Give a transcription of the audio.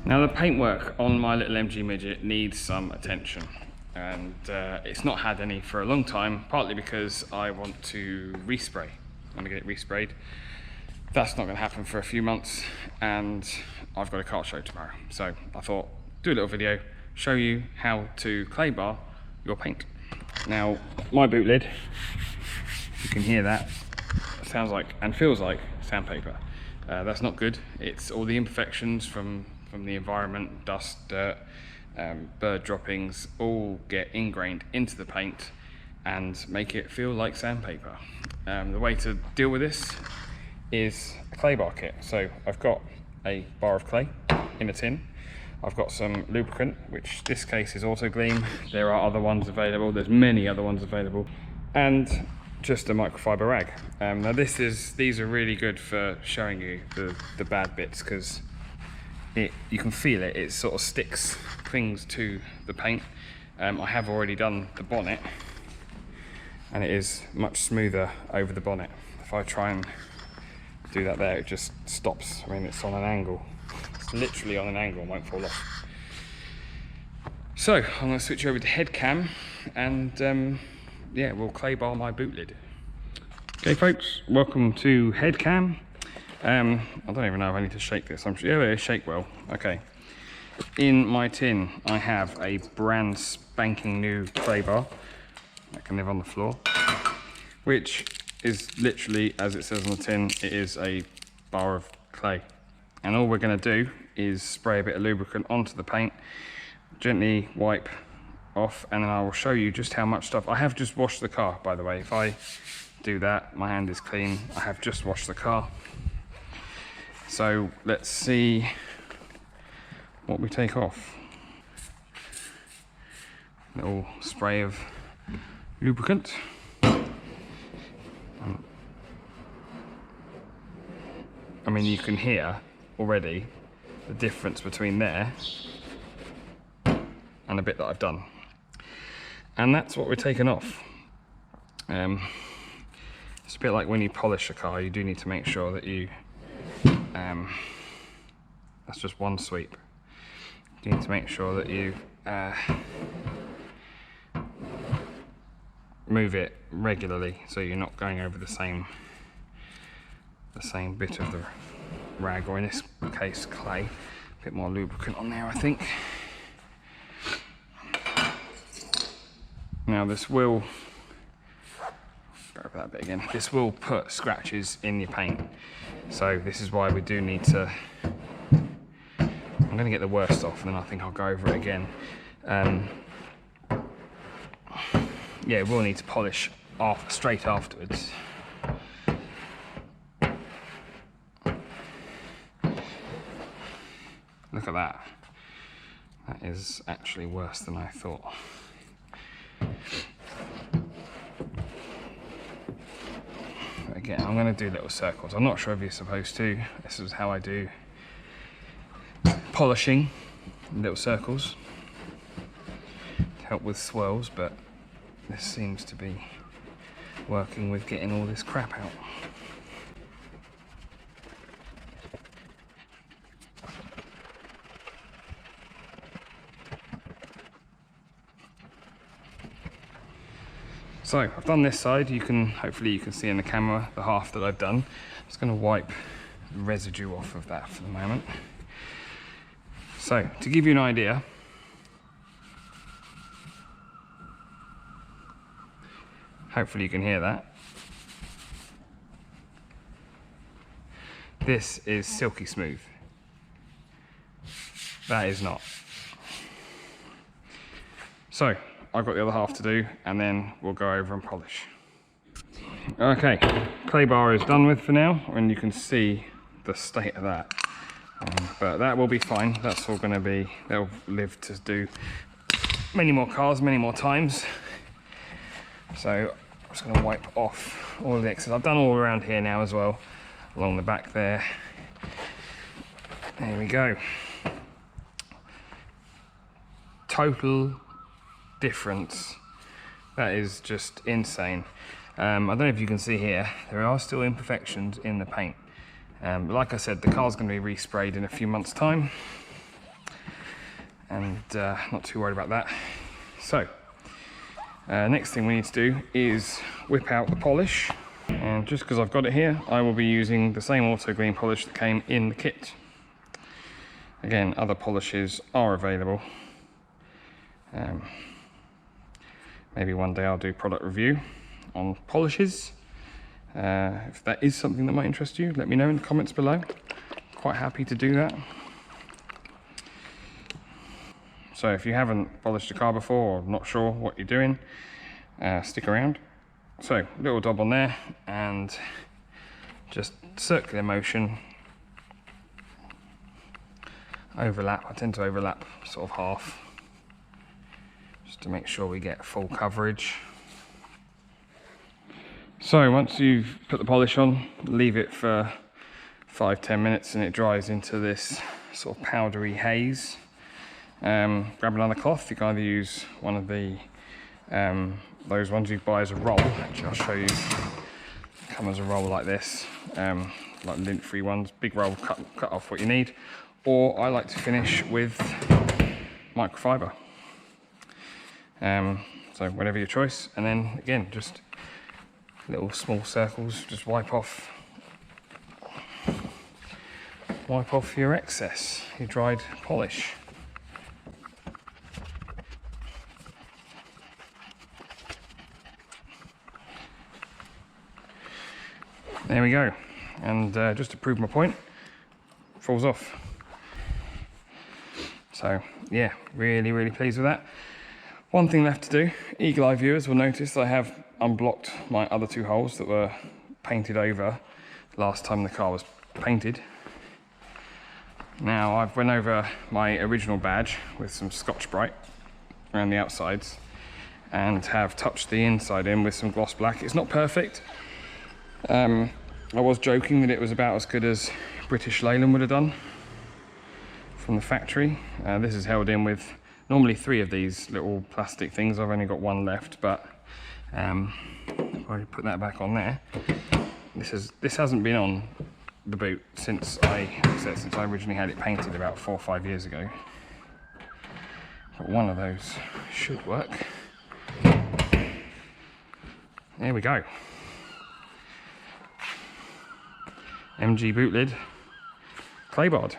Now the paintwork on my little MG Midget needs some attention, and it's not had any for a long time, partly because I want to respray. I want to get it resprayed. That's not going to happen for a few months, and I've got a car show tomorrow. So I thought, do a little video, show you how to clay bar your paint. Now, my boot lid, you can hear that, sounds like and feels like sandpaper. That's not good. It's all the imperfections from the environment, dust, dirt, bird droppings, all get ingrained into the paint and make it feel like sandpaper. The way to deal with this is a clay bar kit. So I've got a bar of clay in a tin. I've got some lubricant, which this case is Autogleam. There are other ones available. There's many other ones available. And just a microfibre rag. Now these are really good for showing you the bad bits, because you can feel it. It sort of sticks things to the paint. I have already done the bonnet, and it is much smoother over the bonnet. If I try and do that there, it just stops. I mean, it's on an angle. It's literally on an angle, it won't fall off. So I'm going to switch over to head cam, and yeah, we'll clay bar my boot lid. Okay folks, welcome to head cam. I don't even know if I need to shake this. I'm sure, yeah, shake well. Okay. In my tin, I have a brand spanking new clay bar that can live on the floor, which is literally, as it says on the tin, it is a bar of clay. And all we're going to do is spray a bit of lubricant onto the paint, gently wipe off, and then I will show you just how much stuff. I have just washed the car, by the way. If I do that, my hand is clean. I have just washed the car. So let's see what we take off. Little spray of lubricant. I mean, you can hear already the difference between there and the bit that I've done. And that's what we're taking off. It's a bit like when you polish a car, you do need to make sure that you that's just one sweep. You need to make sure that you move it regularly, so you're not going over the same bit of the rag, or in this case clay. A bit more lubricant on there, I think. Now this will go over that bit again. This will put scratches in your paint, so this is why we do need to. I'm going to get the worst off, and then I think I'll go over it again. Yeah, we'll need to polish off straight afterwards. Look at that. That is actually worse than I thought. Again, I'm going to do little circles. I'm not sure if you're supposed to. This is how I do polishing, little circles to help with swirls, but this seems to be working with getting all this crap out. So I've done this side. Hopefully you can see in the camera the half that I've done. I'm just going to wipe the residue off of that for the moment. So to give you an idea, hopefully you can hear that. This is silky smooth. That is not. So I've got the other half to do, and then we'll go over and polish. Okay, clay bar is done with for now, and you can see the state of that. But that will be fine. That's all going to be, they'll live to do many more cars, many more times. So I'm just going to wipe off all the excess. I've done all around here now as well, along the back there. There we go. Total difference. That is just insane. I don't know if you can see here, there are still imperfections in the paint. Like I said, the car's going to be resprayed in a few months' time. and not too worried about that. So next thing we need to do is whip out the polish, and just because I've got it here, I will be using the same Autogleam polish that came in the kit. Again, other polishes are available. Maybe one day I'll do product review on polishes. If that is something that might interest you, let me know in the comments below. Quite happy to do that. So if you haven't polished a car before or not sure what you're doing, stick around. So little dab on there and just circular motion, overlap. I tend to overlap sort of half, just to make sure we get full coverage. So once you've put the polish on, leave it for 5-10 minutes and it dries into this sort of powdery haze. Grab another cloth. You can either use one of the those ones you buy as a roll. Actually, I'll show you. Come as a roll like this, like lint-free ones. Big roll, cut off what you need. Or I like to finish with microfibre. So whatever your choice, and then again just little small circles. Just wipe off your excess, your dried polish. There we go, and just to prove my point, falls off. So yeah, really pleased with that. One thing left to do. Eagle eye viewers will notice I have unblocked my other 2 holes that were painted over last time the car was painted. Now I've went over my original badge with some Scotch-Brite around the outsides and have touched the inside in with some gloss black. It's not perfect. I was joking that it was about as good as British Leyland would have done from the factory. This is held in with normally 3 of these little plastic things. I've only got 1 left, but if I put that back on there, this hasn't been on the boot since I originally had it painted about 4 or 5 years ago. But one of those should work. There we go. MG boot lid, claybarred.